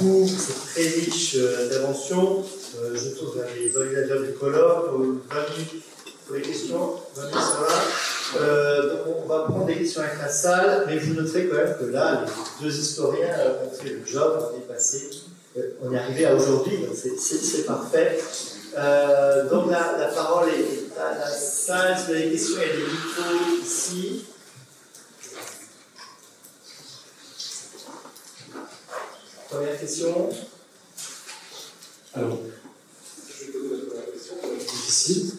beaucoup pour cette très riche intervention. Je tourne vers les organisateurs du colloque. 20 minutes pour les questions. 20 minutes, ça va. Donc on va prendre des questions avec la salle, mais vous noterez quand même que là, les deux historiens ont fait le job, on est passé, on est arrivé à aujourd'hui, donc c'est parfait. Donc la parole est à la salle. Si vous avez des questions, il y a des micros ici. Première question. Alors, je vais poser la première question, ça va être difficile.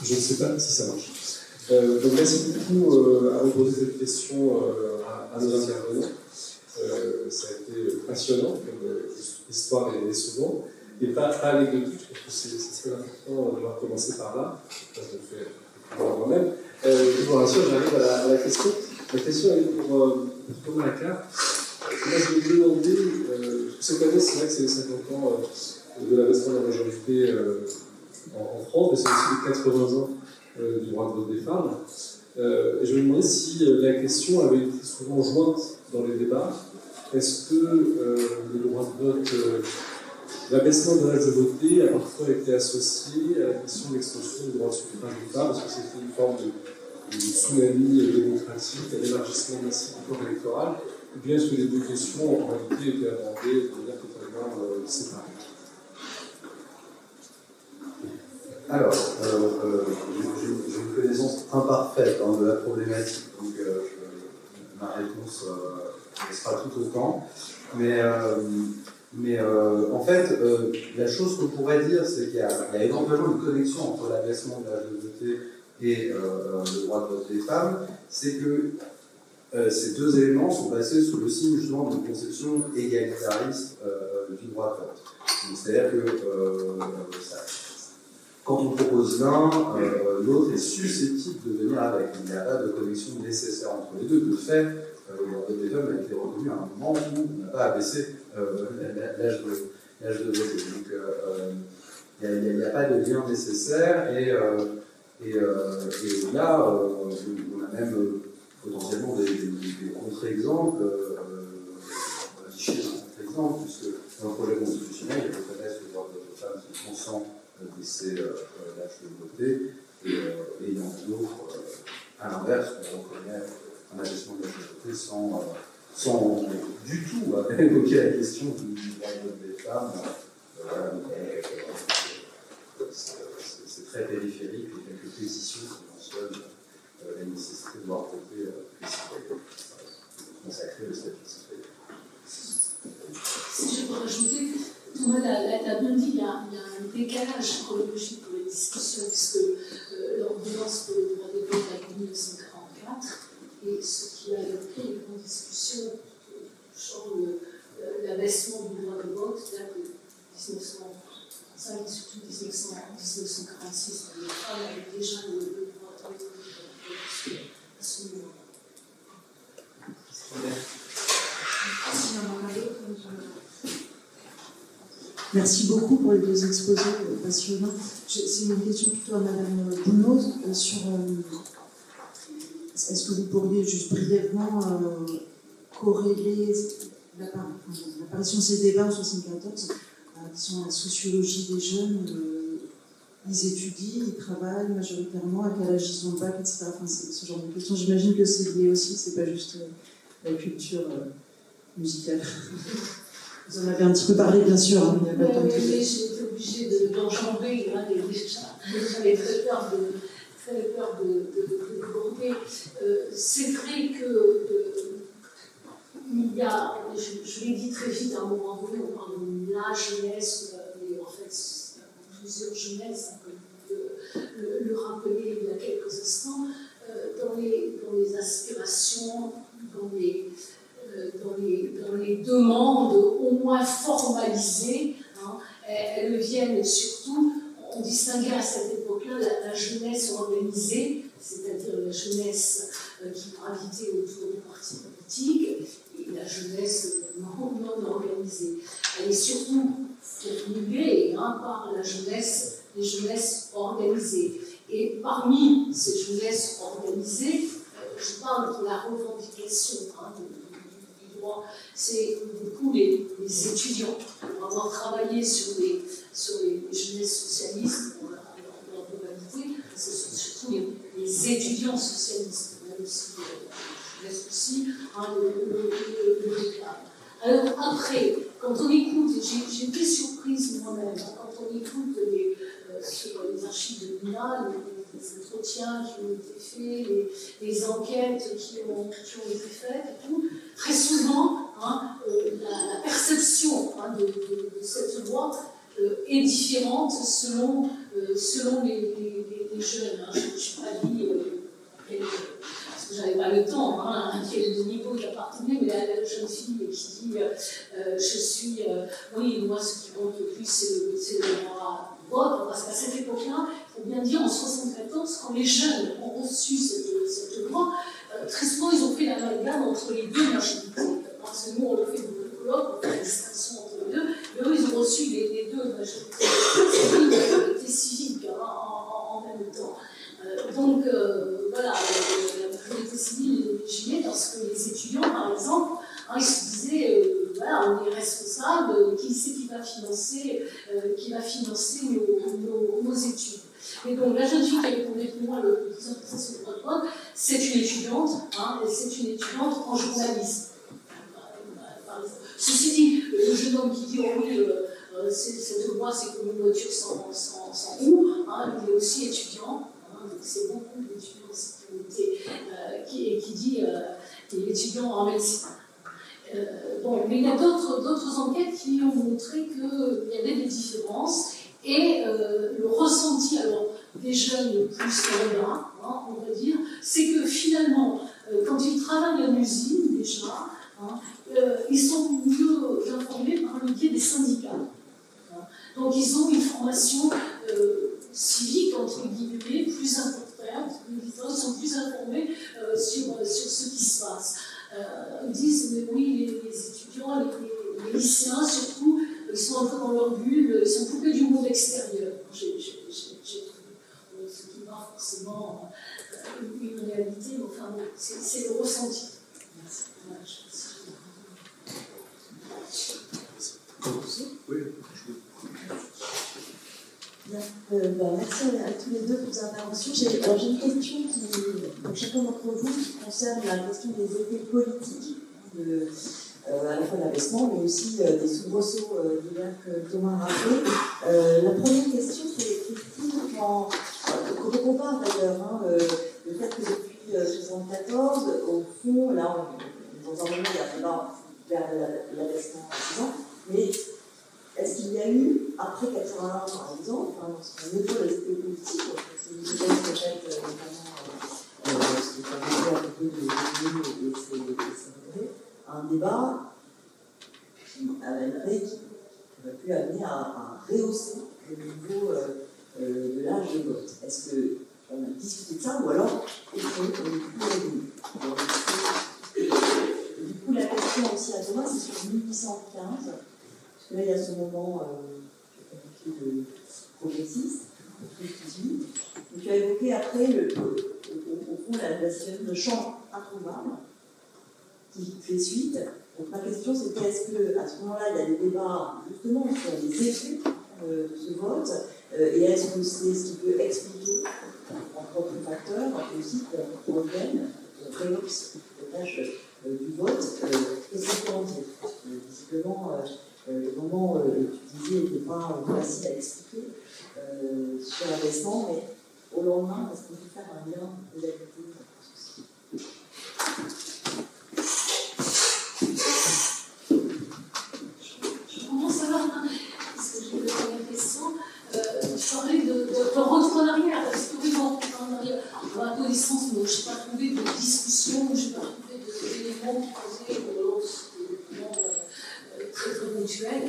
Je ne sais pas si ça marche. Donc merci beaucoup à poser cette question à nos intervenants. Ça a été passionnant comme histoire et souvent, et pas anecdotique. Je trouve que c'est très important de commencer par là. Je le fais moi-même. Je vous rassure, j'arrive à la question. La question est pour Thomas Laclare. Là, je vais vous demander, cette année, c'est vrai que c'est les 50 ans de l'abaissement de la majorité en France, mais c'est aussi les 80 ans du droit de vote des femmes. Et je me demandais si la question avait été souvent jointe dans les débats. Est-ce que le droit de vote, l'abaissement de l'âge de voter a parfois été associé à la question de l'extension du droit de suffrage des femmes, parce que c'était une forme de tsunami démocratique, un élargissement massif du corps électoral, ou bien est-ce que les deux questions en réalité étaient abordées de manière totalement séparée? Alors, j'ai une connaissance imparfaite de la problématique, donc ma réponse sera tout autant. Mais en fait, la chose qu'on pourrait dire, c'est qu'il y a éventuellement une connexion entre l'abaissement de l'âge de voter et le droit de vote des femmes. C'est que ces deux éléments sont placés sous le signe justement d'une conception égalitariste du droit de vote. C'est-à-dire que quand on propose l'un, l'autre est susceptible de venir avec. Il n'y a pas de connexion nécessaire entre les deux. De fait, le droit de vote des femmes a été reconnu à un moment où on n'a pas abaissé l'âge de voter. Donc il n'y a pas de lien nécessaire. Et là, on a même potentiellement des contre-exemples. On va afficher un contre-exemple, puisque dans le projet constitutionnel, il reconnaît le droit de vote des femmes qui consent baisser l'âge de voter, et il y en a d'autres, à l'inverse, on reconnaît un abaissement de l'âge de voter sans du tout évoquer la question du droit de vote des femmes. C'est très périphérique, il y a quelques précisions qui mentionnent la nécessité de voir voter les citoyens, consacrer le statut de citoyen. Si je peux rajouter, Thomas l'a bien dit, il y a un décalage chronologique pour les discussions, puisque l'ordonnance pour le droit des votes date de 1944, et ce qui a évoqué les grandes discussions sur l'abaissement du droit de vote date de 1935 et surtout 1946. Les femmes avaient déjà le droit de vote à ce moment-là. Merci beaucoup pour les deux exposés passionnants. C'est une question plutôt à Madame Bounoz sur est-ce que vous pourriez juste brièvement corréler l'apparition de ces débats en 1974 qui sont la sociologie des jeunes, ils étudient, ils travaillent majoritairement, à quel âge ils ont le bac, etc. Enfin, c'est ce genre de questions. J'imagine que c'est lié aussi, c'est pas juste la culture musicale. Vous en avez un petit peu parlé, bien sûr. Hein, mais j'ai été obligée d'enjamber. J'avais très peur de déborder. C'est vrai que il y a, je l'ai dit très vite à un moment donné, on parle de la jeunesse, mais en fait, il y a plusieurs jeunesses, comme le rappeler il y a quelques instants, dans les aspirations, dans les demandes au moins formalisées, hein, elles viennent surtout, on distinguait à cette époque-là la jeunesse organisée, c'est-à-dire la jeunesse qui gravitait autour des partis politiques, et la jeunesse non organisée. Elle est surtout formulée par la jeunesse, les jeunesses organisées. Et parmi ces jeunesses organisées, je parle de la revendication du droit, c'est beaucoup les étudiants. Pour avoir travaillé sur les jeunesses socialistes, dans leur globalité, ce sont surtout les étudiants socialistes, même si jeunesse aussi, le déclare. Alors après, quand on écoute, j'ai été surprise moi-même, quand on écoute sur les archives de l'INA, les entretiens qui ont été faits, les enquêtes qui ont été faites et tout, très souvent, la perception de cette loi est différente selon les jeunes. Je ne suis pas dit parce que j'avais pas le temps, quel niveau j'appartenais, mais la jeune fille qui dit je suis, oui, moi ce qui compte le plus c'est le droit de vote, parce qu'à cette époque-là, il faut bien dire en 1974, quand les jeunes ont reçu cette loi, très souvent ils ont fait l'amalgame entre les deux majorités. Parce que nous on le fait dans le colloque, on fait la distinction entre les deux, mais eux ils ont reçu les deux majorités civiques en même temps. Donc voilà, la majorité civile est légitimée parce que les étudiants, par exemple, ils se disaient, voilà, on est responsable, qui c'est qui va financer nos études. Et donc la jeune fille qui a répondu pour moi le plus important sur le droit de vote, c'est une étudiante, en journalisme. Ceci dit, le jeune homme qui dit oh oui, cette loi c'est comme une voiture sans roue, il est aussi étudiant. C'est beaucoup d'étudiants en sécurité qui dit qu'il est étudiant en médecine. Mais il y a d'autres enquêtes qui ont montré qu'il y avait des différences et le ressenti des jeunes plus lambda, on va dire, c'est que finalement, quand ils travaillent en usine déjà, ils sont mieux informés par le biais des syndicats. Donc ils ont une formation civique, entre guillemets, plus importante, ils sont plus informés sur ce qui se passe. Ils disent, mais oui, les étudiants, les lycéens surtout, ils sont un peu dans leur bulle, ils sont coupés du monde extérieur. J'ai trouvé ce qui n'est pas forcément une réalité, mais enfin, c'est le ressenti. Merci. Oui. Merci à tous les deux pour vos interventions. J'ai une question pour chacun d'entre vous qui concerne la question des effets politiques à la fois de l'abaissement, mais aussi des soubresauts divers que Thomas a rappelé. La première question, c'est Christine, quand on compare d'ailleurs le fait que depuis 1974, au fond, là, dans un moment, il y a un débat vers l'abaissement à 6 ans, mais est-ce qu'il y a eu, après 81 par exemple, lorsqu'on évoque les effets politiques, c'est une idée peut-être notamment ce qui est arrivé à propos de ses regrets, un débat qui aurait pu amener à rehausser le niveau de l'âge de vote. Est-ce qu'on a discuté de ça ou alors est-ce qu'on est plus revenu? Du coup, la question aussi à Thomas, c'est sur 1815. Là, il y a ce moment de progressiste, tu as évoqué après, au fond, la situation de champ introuvable qui fait suite. Donc, ma question, c'était est-ce qu'à ce moment-là, il y a des débats justement sur les effets de ce vote et est-ce que c'est ce qui peut expliquer, entre autres facteurs, aussi qu'on revienne, qu'on réhausse le tâche du vote? Qu'est-ce qu'on peut en dire? Visiblement, le moment où tu disais n'était pas facile à expliquer sur l'abaissement, mais au lendemain, est-ce qu'on peut faire un lien de la Je commence alors, parce que j'ai eu la première question, je parlais de retour en arrière, parce que oui, bon, en arrière, à l'adolescence, je n'ai pas trouvé de discussion, je n'ai pas trouvé d'éléments qui causaient très ponctuel.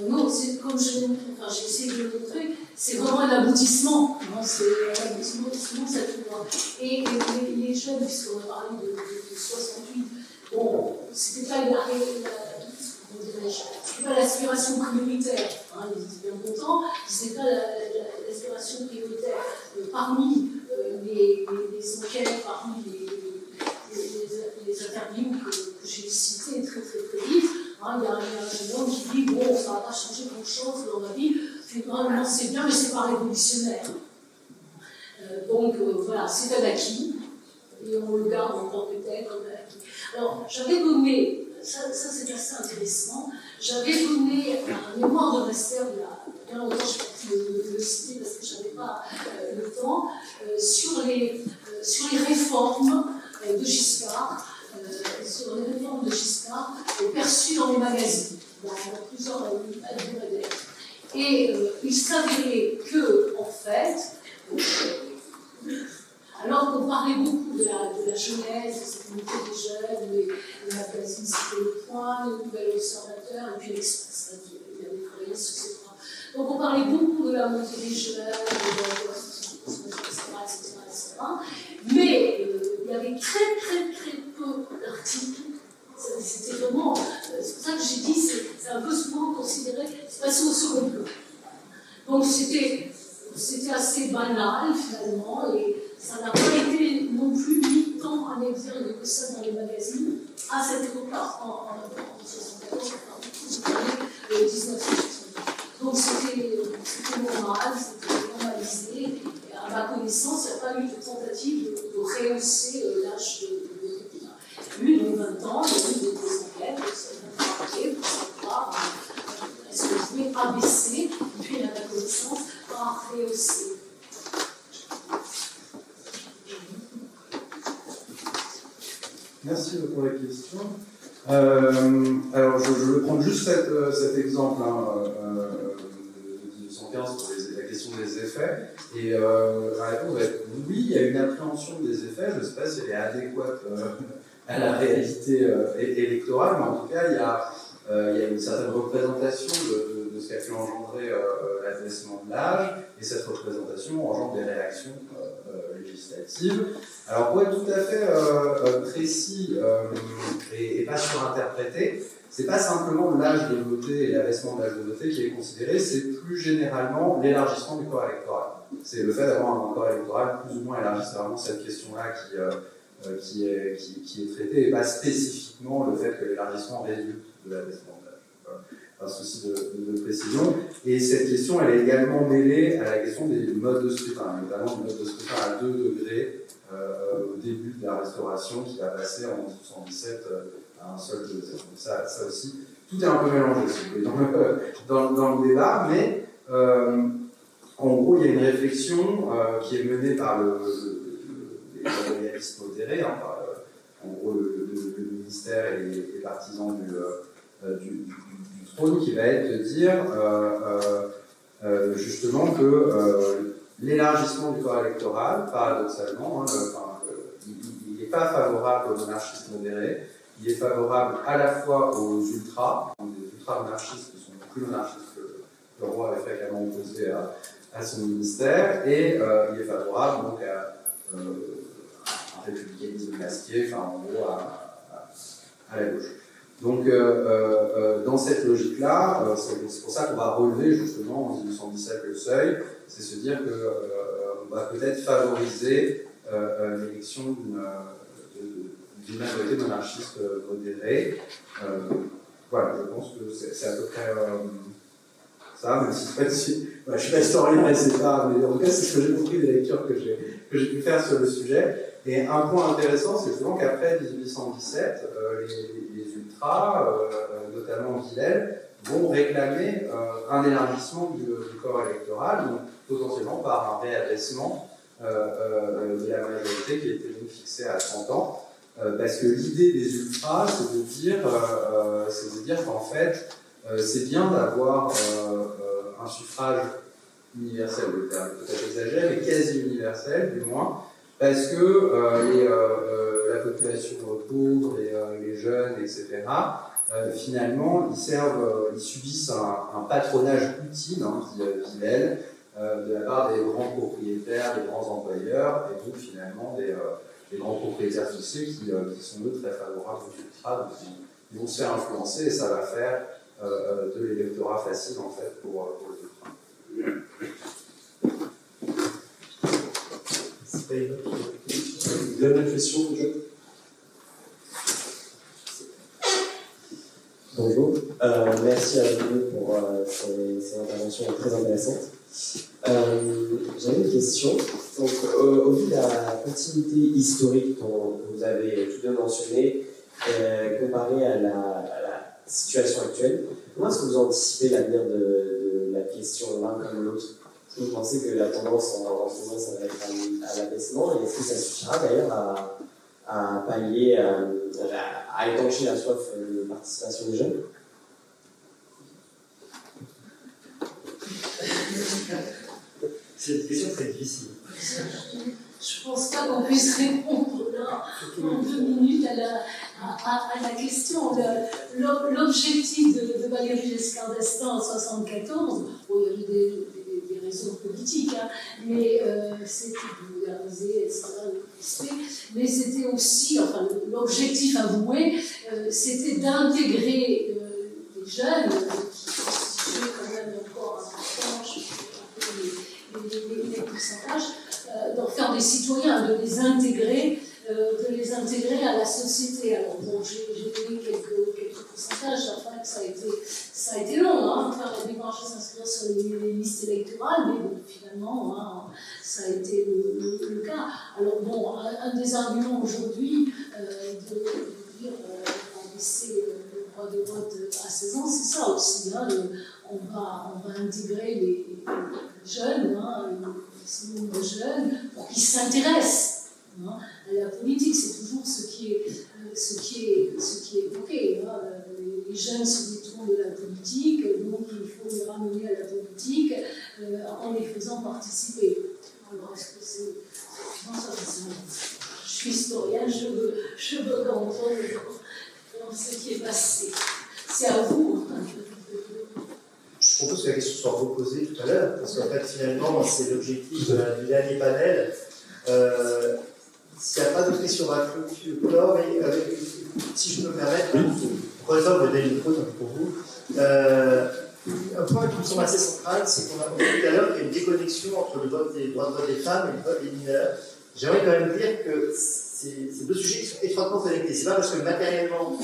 Non, c'est comme j'ai essayé de le montrer, c'est vraiment un aboutissement. C'est l'aboutissement de cette loi. Et les jeunes, puisqu'on a parlé de 68, bon, c'était pas l'aspiration prioritaire. Ils étaient bien contents, c'était pas l'aspiration prioritaire. Parmi les enquêtes, parmi les interviews que j'ai citées très Donc voilà, c'est un acquis, et on le garde encore peut-être comme un acquis. Alors, j'avais donné, ça c'est assez intéressant, j'avais donné un mémoire de master il y a bien longtemps, je ne vais pas le citer parce que je n'avais pas le temps, sur les réformes de Giscard, perçues dans les magazines, dans plusieurs hebdomadaires. Et il s'avérait que, en fait, alors qu'on parlait beaucoup de la jeunesse, de cette unité des jeunes, les magazines c'était Le Point, Le Nouvel Observateur, et puis l'Express, il avait travaillé sur ces points. Donc on parlait beaucoup de la montée des jeunes, etc. Mais il y avait très peu d'articles. C'était vraiment, c'est pour ça que j'ai dit, c'est un peu souvent considéré, c'est passé au second plan. Donc c'était assez banal finalement, et ça n'a pas été non plus mis tant en exergue que ça dans les magazines à cette époque-là, en 1974, en 1970. Donc c'était normal, c'était normalisé, et à ma connaissance, il n'y a pas eu de tentative de rehausser l'âge de dépôt. Il y a eu donc 20 ans, il y a eu des enquêtes, ça a marqué pour savoir est-ce que vous pouvez abaisser, et puis à ma connaissance, pas rehausser. Merci pour la question. Alors, je vais prendre juste cet exemple de 1915 pour la question des effets. Et la réponse va être oui, il y a une appréhension des effets. Je ne sais pas si elle est adéquate à la réalité électorale, mais en tout cas, il y a une certaine représentation de ce qu'a pu engendrer l'abaissement de l'âge, et cette représentation engendre des réactions législatives. Alors pour être tout à fait précis et pas surinterprété, c'est pas simplement l'âge de voter et l'abaissement de l'âge de voter qui est considéré, c'est plus généralement l'élargissement du corps électoral. C'est le fait d'avoir un corps électoral plus ou moins élargi, c'est vraiment cette question-là qui est traitée, et pas spécifiquement le fait que l'élargissement résulte de l'abaissement de l'âge. Voilà. Un souci de précision. Et cette question, elle est également mêlée à la question des modes de scrutin, notamment du mode de scrutin à 2 degrés au début de la Restauration, qui va passer en 1917 à un seul degré. Donc ça aussi, tout est un peu mélangé, si vous voulez, dans le débat, mais en gros, il y a une réflexion qui est menée par les royalistes modérés, par en gros le ministère et les partisans du trône, qui va être de dire justement que l'élargissement du corps électoral, paradoxalement, il n'est pas favorable aux monarchistes modérés, il est favorable à la fois aux ultras, donc des ultra-monarchistes qui sont plus monarchistes que le roi avait fréquemment opposé à son ministère, et il est favorable donc à un républicanisme masqué, enfin en gros à la gauche. Donc dans cette logique-là, c'est pour ça qu'on va relever justement en 1817 le seuil, c'est se dire qu'on va peut-être favoriser l'élection d'une majorité monarchiste modérée. Voilà, je pense que c'est à peu près ça, même si je ne suis pas historien et c'est pas, mais en tout cas c'est ce que j'ai compris des lectures que j'ai pu faire sur le sujet. Et un point intéressant, c'est justement qu'après 1817, les ultras, notamment Villèle, vont réclamer un élargissement du corps électoral, donc potentiellement par un réabaissement de la majorité qui était donc fixée à 30 ans. Parce que l'idée des ultras, c'est de dire qu'en fait, c'est bien d'avoir un suffrage universel, le terme est peut-être exagéré, mais quasi universel du moins, parce que la population pauvre, les jeunes, etc., finalement, ils subissent un patronage utile, dit Villèle, de la part des grands propriétaires, des grands employeurs, et donc finalement des grands propriétaires fonciers qui sont eux très favorables aux ultras, donc ils vont se faire influencer, et ça va faire de l'électorat facile en fait pour les ultras. Dernière question, Bonjour, merci à vous pour ces interventions très intéressantes. J'avais une question. Donc, au vu de la continuité historique dont vous avez tous deux mentionné, comparée à la situation actuelle, comment est-ce que vous anticipez l'avenir de la question l'un comme l'autre? Est-ce que vous pensez que la tendance en ce moment, ça va être à l'abaissement? Et est-ce que ça suffira d'ailleurs à pallier, à étancher la soif de participation des jeunes? C'est une question très difficile. Je ne pense pas qu'on puisse répondre là, en 2 minutes à la question. L'objectif de Valéry Giscard d'Estaing en 1974, bon, il y avait des raisons politiques, hein, mais c'était de moderniser, etc. Mais c'était aussi, enfin, l'objectif avoué, c'était d'intégrer les jeunes qui constituaient quand même encore un je sais pas les pourcentages, d'en faire des citoyens, de les intégrer à la société. Alors bon, j'ai donné quelques pourcentages, enfin ça a été long, hein, faire la démarche de s'inscrire sur les listes électorales, mais bon, finalement, hein, ça a été le cas. Alors bon, un des arguments aujourd'hui de dire on va laisser le droit de vote à 16 ans, c'est ça aussi, hein, on va intégrer les jeunes, hein, le nombre de jeunes, pour qu'ils s'intéressent, hein, à la politique. C'est toujours ce qui est évoqué. Hein. Les jeunes se détournent de la politique, donc il faut les ramener à la politique en les faisant participer. Alors, est-ce que c'est. Non, ça, je suis historienne, je veux comprendre dans ce qui est passé. C'est à vous. Hein. Je propose que la question soit reposée tout à l'heure, parce qu'en fait, finalement, c'est l'objectif du dernier panel. S'il n'y a pas d'autres questions, on va clore, et si je peux me permettre, professeur, vous donner le micro pour vous. Un point qui me semble assez central, c'est qu'on a compris tout à l'heure qu'il y a une déconnexion entre le vote des droits de vote des femmes et le vote des mineurs. J'aimerais quand même dire que c'est deux sujets qui sont étroitement connectés. C'est pas parce que matériellement,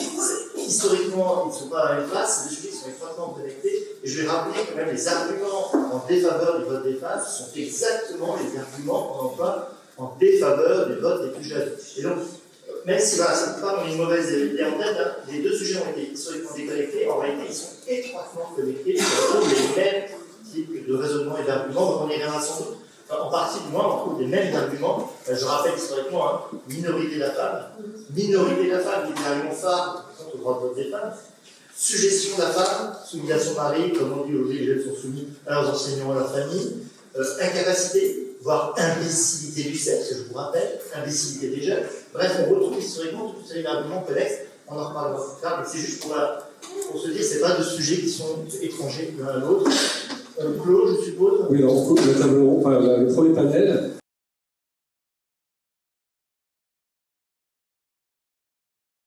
historiquement, ils ne sont pas à la même place, c'est deux sujets qui sont étroitement connectés. Et je vais rappeler que même les arguments en défaveur du vote des femmes sont exactement les arguments qu'on emploie en défaveur du vote des plus jeunes. Et donc, même si ça ne peut pas avoir une mauvaise idée en tête, hein, les deux sujets ont été historiquement déconnectés, en réalité ils sont étroitement connectés, ils retrouvent les mêmes types de raisonnements et d'arguments, donc on y reviendra sans doute. En partie, du moins, on trouve les mêmes arguments. Je rappelle historiquement, hein, minorité de la femme, qui est l'argument phare contre le droit de vote des femmes, suggestion de la femme, soumission au mari, comme on dit aujourd'hui, les jeunes sont soumis à leurs enseignants, à leur famille, incapacité, voire imbécilité du sexe, je vous rappelle, imbécilité des jeunes. Bref, on retrouve historiquement tous ces arguments connexes, on en reparlera plus tard, mais c'est juste pour se dire, c'est pas deux sujets qui sont étrangers l'un à l'autre. Claude, je suppose. Oui, alors on coupe le tableau rond, enfin, le premier panel.